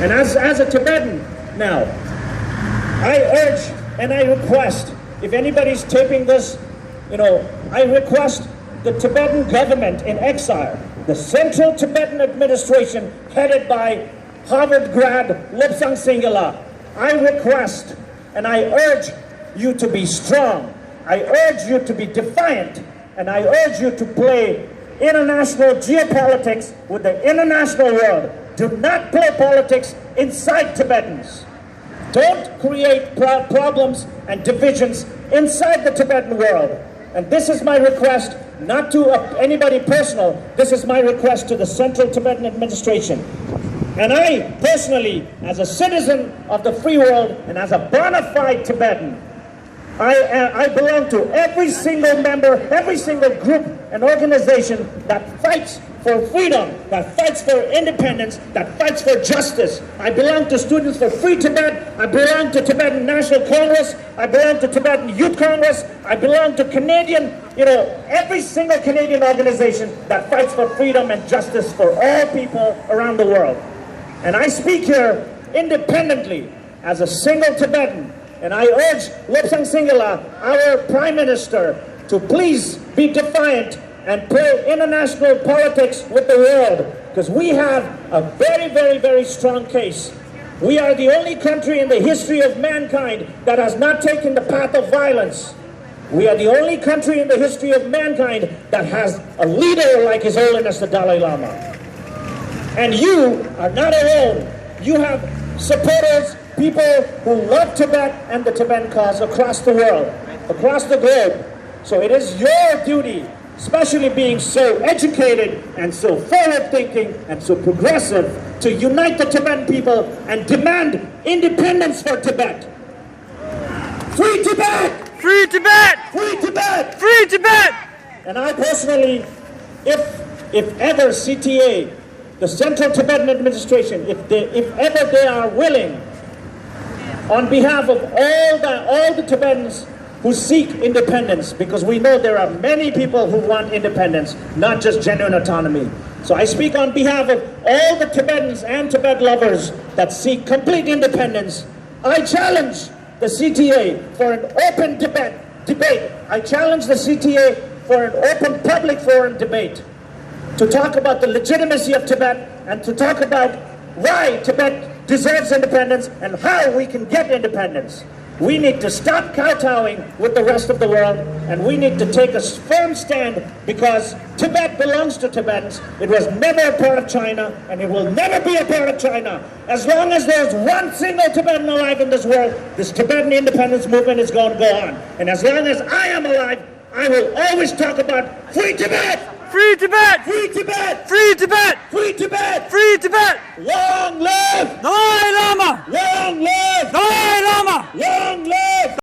And as a Tibetan now, I urge and I request, if anybody's taping this, I request the Tibetan government in exile, the Central Tibetan Administration headed by Harvard grad Lobsang Singala, I request and I urge you to be strong. I urge you to be defiant, and I urge you to play international geopolitics with the international world. Do not play politics inside Tibetans. Don't create problems and divisions inside the Tibetan world. And this is my request, not to anybody personal, this is my request to the Central Tibetan Administration. And I personally, as a citizen of the free world and as a bona fide Tibetan, I belong to every single member, every single group and organization that fights for freedom, that fights for independence, that fights for justice. I belong to Students for Free Tibet. I belong to Tibetan National Congress. I belong to Tibetan Youth Congress. I belong to Canadian, every single Canadian organization that fights for freedom and justice for all people around the world. And I speak here independently as a single Tibetan. And I urge Lobsang Singala, our Prime Minister, to please be defiant and play international politics with the world, because we have a very, very, very strong case. We are the only country in the history of mankind that has not taken the path of violence. We are the only country in the history of mankind that has a leader like His Holiness the Dalai Lama. And you are not alone. You have supporters, people who love Tibet and the Tibetan cause across the world, across the globe. So it is your duty, especially being so educated and so forward-thinking and so progressive, to unite the Tibetan people and demand independence for Tibet. Free Tibet! Free Tibet! Free Tibet! Free Tibet! And I personally, if ever CTA, the Central Tibetan Administration, if ever they are willing, on behalf of all the Tibetans who seek independence, because we know there are many people who want independence, not just genuine autonomy. So I speak on behalf of all the Tibetans and Tibet lovers that seek complete independence. I challenge the CTA for an open debate. I challenge the CTA for an open public forum debate to talk about the legitimacy of Tibet and to talk about why Tibet deserves independence and how we can get independence. We need to stop kowtowing with the rest of the world, and we need to take a firm stand, because Tibet belongs to Tibetans. It was never a part of China, and it will never be a part of China. As long as there's one single Tibetan alive in this world, this Tibetan independence movement is going to go on. And as long as I am alive, I will always talk about Free Tibet! Free Tibet! Free Tibet! Free Tibet! Free Tibet! Free Tibet! Long live